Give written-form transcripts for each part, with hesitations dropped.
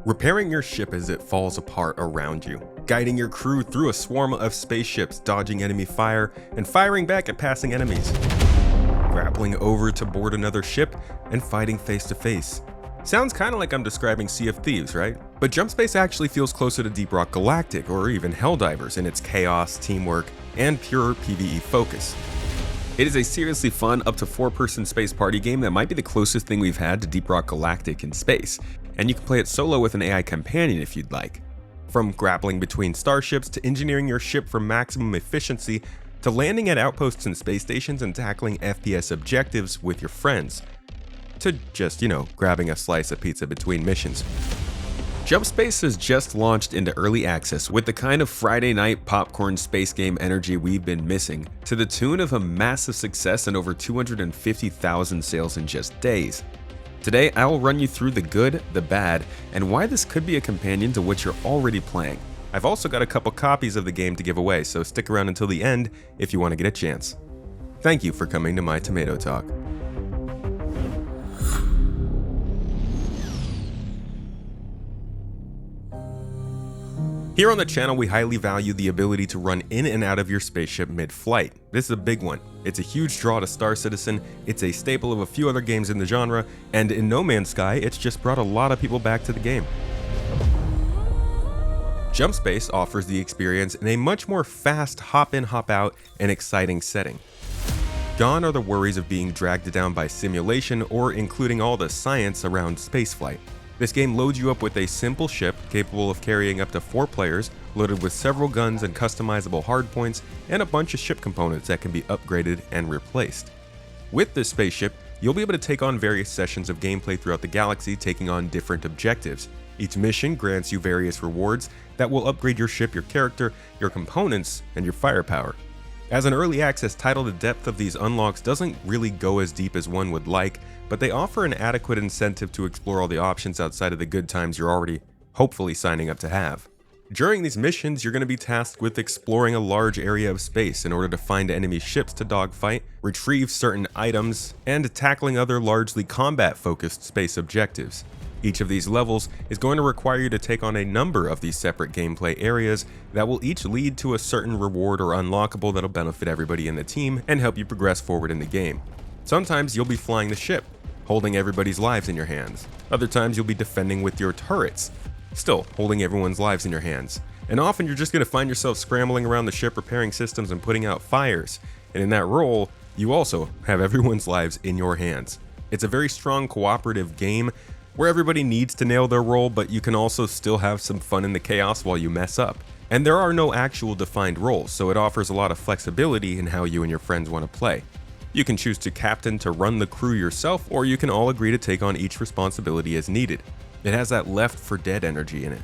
Repairing your ship as it falls apart around you, guiding your crew through a swarm of spaceships, dodging enemy fire, and firing back at passing enemies. Grappling over to board another ship, and fighting face to face. Sounds kinda like I'm describing Sea of Thieves, right? But JumpSpace actually feels closer to Deep Rock Galactic or even Helldivers in its chaos, teamwork, and pure PvE focus. It is a seriously fun, up to 4-person space party game that might be the closest thing we've had to Deep Rock Galactic in space, and you can play it solo with an AI companion if you'd like. From grappling between starships to engineering your ship for maximum efficiency, to landing at outposts and space stations and tackling FPS objectives with your friends, to just, grabbing a slice of pizza between missions. JumpSpace has just launched into early access with the kind of Friday night popcorn space game energy we've been missing, to the tune of a massive success and over 250,000 sales in just days. Today, I will run you through the good, the bad, and why this could be a companion to what you're already playing. I've also got a couple copies of the game to give away, so stick around until the end if you want to get a chance. Thank you for coming to my Tomato Talk. Here on the channel, we highly value the ability to run in and out of your spaceship mid-flight. This is a big one. It's a huge draw to Star Citizen, it's a staple of a few other games in the genre, and in No Man's Sky, it's just brought a lot of people back to the game. JumpSpace offers the experience in a much more fast hop-in, hop-out, and exciting setting. Gone are the worries of being dragged down by simulation or including all the science around spaceflight. This game loads you up with a simple ship capable of carrying up to 4 players, loaded with several guns and customizable hardpoints, and a bunch of ship components that can be upgraded and replaced. With this spaceship, you'll be able to take on various sessions of gameplay throughout the galaxy, taking on different objectives. Each mission grants you various rewards that will upgrade your ship, your character, your components, and your firepower. As an early access title, the depth of these unlocks doesn't really go as deep as one would like, but they offer an adequate incentive to explore all the options outside of the good times you're already hopefully signing up to have. During these missions, you're going to be tasked with exploring a large area of space in order to find enemy ships to dogfight, retrieve certain items, and tackling other largely combat-focused space objectives. Each of these levels is going to require you to take on a number of these separate gameplay areas that will each lead to a certain reward or unlockable that'll benefit everybody in the team and help you progress forward in the game. Sometimes you'll be flying the ship, holding everybody's lives in your hands. Other times you'll be defending with your turrets, still holding everyone's lives in your hands. And often you're just going to find yourself scrambling around the ship, repairing systems and putting out fires. And in that role, you also have everyone's lives in your hands. It's a very strong cooperative game where everybody needs to nail their role, but you can also still have some fun in the chaos while you mess up. And there are no actual defined roles, so it offers a lot of flexibility in how you and your friends want to play. You can choose to captain to run the crew yourself, or you can all agree to take on each responsibility as needed. It has that Left 4 Dead energy in it.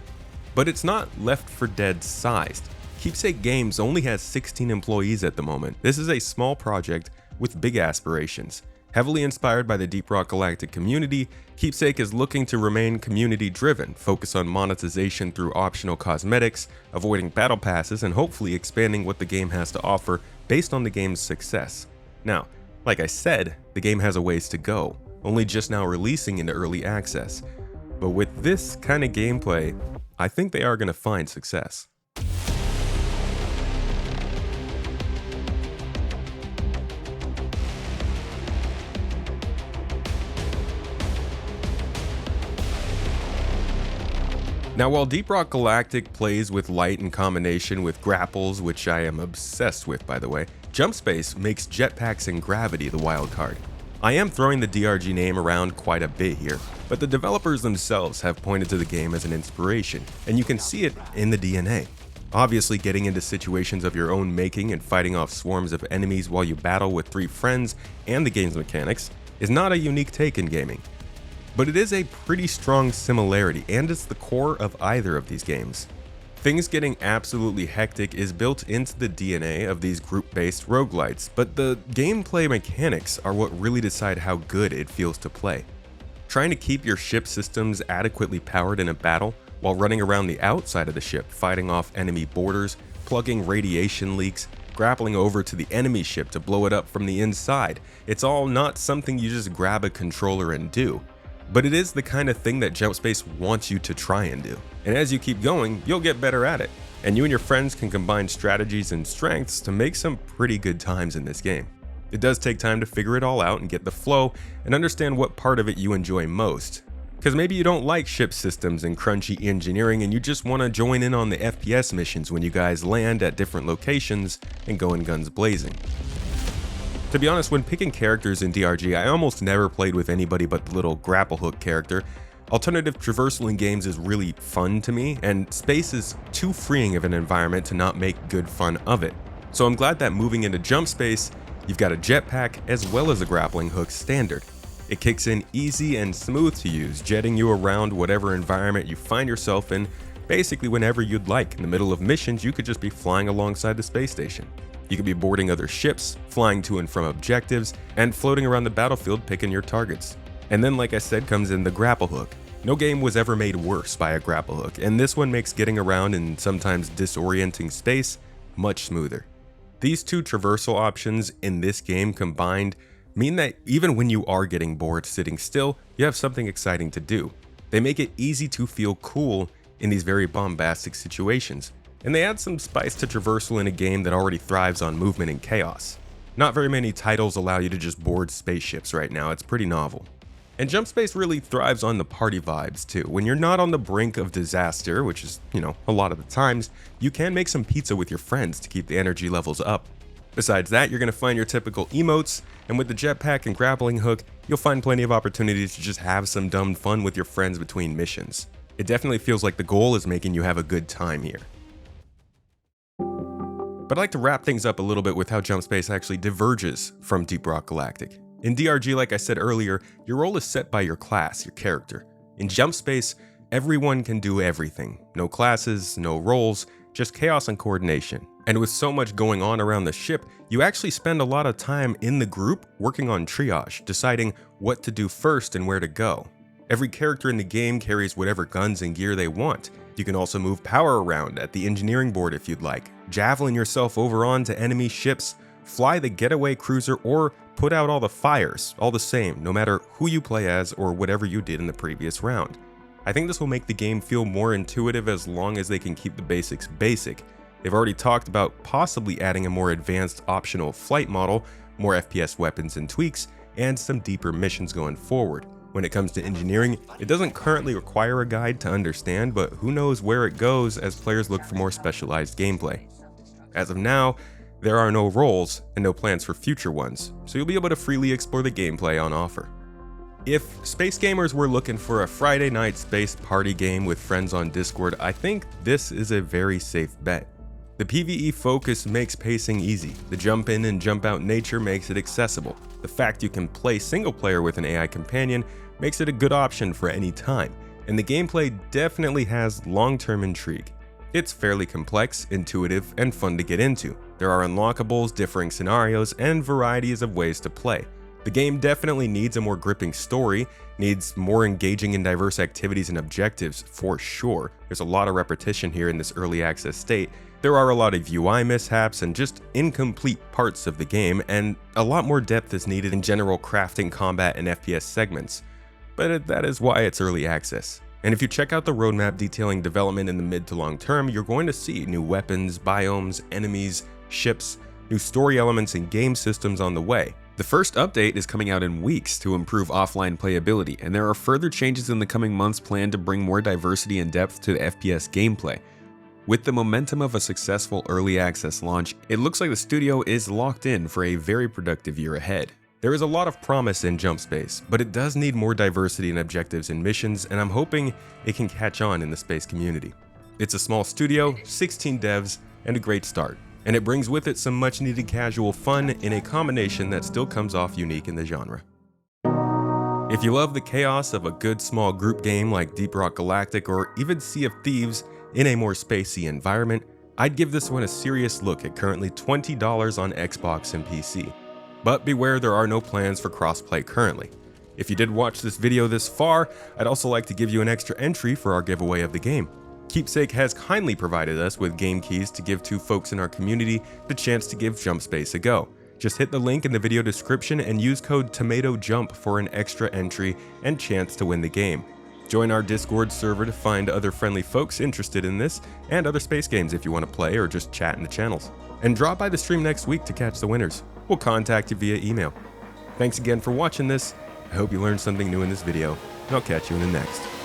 But it's not Left 4 Dead sized. Keepsake Games only has 16 employees at the moment. This is a small project with big aspirations. Heavily inspired by the Deep Rock Galactic community, Keepsake is looking to remain community-driven, focus on monetization through optional cosmetics, avoiding battle passes, and hopefully expanding what the game has to offer based on the game's success. Now, like I said, the game has a ways to go, only just now releasing into early access. But with this kind of gameplay, I think they are going to find success. Now, while Deep Rock Galactic plays with light in combination with grapples, which I am obsessed with by the way, JumpSpace makes jetpacks and gravity the wild card. I am throwing the DRG name around quite a bit here, but the developers themselves have pointed to the game as an inspiration, and you can see it in the DNA. Obviously, getting into situations of your own making and fighting off swarms of enemies while you battle with 3 friends and the game's mechanics is not a unique take in gaming. But it is a pretty strong similarity, and it's the core of either of these games. Things getting absolutely hectic is built into the DNA of these group-based roguelites, but the gameplay mechanics are what really decide how good it feels to play. Trying to keep your ship systems adequately powered in a battle while running around the outside of the ship, fighting off enemy boarders, plugging radiation leaks, grappling over to the enemy ship to blow it up from the inside. It's all not something you just grab a controller and do. but it is the kind of thing that JumpSpace wants you to try and do. And as you keep going, you'll get better at it, and you and your friends can combine strategies and strengths to make some pretty good times in this game. It does take time to figure it all out and get the flow and understand what part of it you enjoy most. Because maybe you don't like ship systems and crunchy engineering and you just want to join in on the FPS missions when you guys land at different locations and go in guns blazing. To be honest, when picking characters in DRG, I almost never played with anybody but the little grapple hook character. Alternative traversal in games is really fun to me, and space is too freeing of an environment to not make good fun of it. So I'm glad that moving into JumpSpace, you've got a jetpack as well as a grappling hook standard. It kicks in easy and smooth to use, jetting you around whatever environment you find yourself in, basically whenever you'd like. In the middle of missions, you could just be flying alongside the space station. You could be boarding other ships, flying to and from objectives, and floating around the battlefield picking your targets. And then, like I said, comes in the grapple hook. No game was ever made worse by a grapple hook, and this one makes getting around in sometimes disorienting space much smoother. These two traversal options in this game combined mean that even when you are getting bored sitting still, you have something exciting to do. They make it easy to feel cool in these very bombastic situations, and they add some spice to traversal in a game that already thrives on movement and chaos. Not very many titles allow you to just board spaceships right now, it's pretty novel. And JumpSpace really thrives on the party vibes too. When you're not on the brink of disaster, which is, a lot of the times, you can make some pizza with your friends to keep the energy levels up. Besides that, you're going to find your typical emotes, and with the jetpack and grappling hook, you'll find plenty of opportunities to just have some dumb fun with your friends between missions. It definitely feels like the goal is making you have a good time here. But I'd like to wrap things up a little bit with how JumpSpace actually diverges from Deep Rock Galactic. In DRG, like I said earlier, your role is set by your class, your character. In JumpSpace, everyone can do everything. No classes, no roles, just chaos and coordination. And with so much going on around the ship, you actually spend a lot of time in the group working on triage, deciding what to do first and where to go. Every character in the game carries whatever guns and gear they want. You can also move power around at the engineering board if you'd like, javelin yourself over onto enemy ships, fly the getaway cruiser, or put out all the fires, all the same, no matter who you play as or whatever you did in the previous round. I think this will make the game feel more intuitive as long as they can keep the basics basic. They've already talked about possibly adding a more advanced optional flight model, more FPS weapons and tweaks, and some deeper missions going forward. When it comes to engineering, it doesn't currently require a guide to understand, but who knows where it goes as players look for more specialized gameplay. As of now, there are no roles and no plans for future ones, so you'll be able to freely explore the gameplay on offer. If space gamers were looking for a Friday night space party game with friends on Discord, I think this is a very safe bet. The PvE focus makes pacing easy, the jump in and jump out nature makes it accessible. The fact you can play single player with an AI companion makes it a good option for any time, and the gameplay definitely has long-term intrigue. It's fairly complex, intuitive, and fun to get into. There are unlockables, differing scenarios, and varieties of ways to play. The game definitely needs a more gripping story, needs more engaging and diverse activities and objectives for sure. There's a lot of repetition here in this early access state. There are a lot of UI mishaps and just incomplete parts of the game, and a lot more depth is needed in general crafting, combat, and FPS segments. But that is why it's early access. And if you check out the roadmap detailing development in the mid to long term, you're going to see new weapons, biomes, enemies, ships, new story elements, and game systems on the way. The first update is coming out in weeks to improve offline playability, and there are further changes in the coming months planned to bring more diversity and depth to the FPS gameplay. With the momentum of a successful early access launch, it looks like the studio is locked in for a very productive year ahead. There is a lot of promise in JumpSpace, but it does need more diversity in objectives and missions, and I'm hoping it can catch on in the space community. It's a small studio, 16 devs, and a great start, and it brings with it some much needed casual fun in a combination that still comes off unique in the genre. If you love the chaos of a good small group game like Deep Rock Galactic or even Sea of Thieves in a more spacey environment, I'd give this one a serious look at currently $20 on Xbox and PC. But beware, there are no plans for crossplay currently. If you did watch this video this far, I'd also like to give you an extra entry for our giveaway of the game. Keepsake has kindly provided us with game keys to give to folks in our community the chance to give JumpSpace a go. Just hit the link in the video description and use code TomatoJump for an extra entry and chance to win the game. Join our Discord server to find other friendly folks interested in this and other space games if you want to play or just chat in the channels. And drop by the stream next week to catch the winners. We'll contact you via email. Thanks again for watching this. I hope you learned something new in this video, and I'll catch you in the next.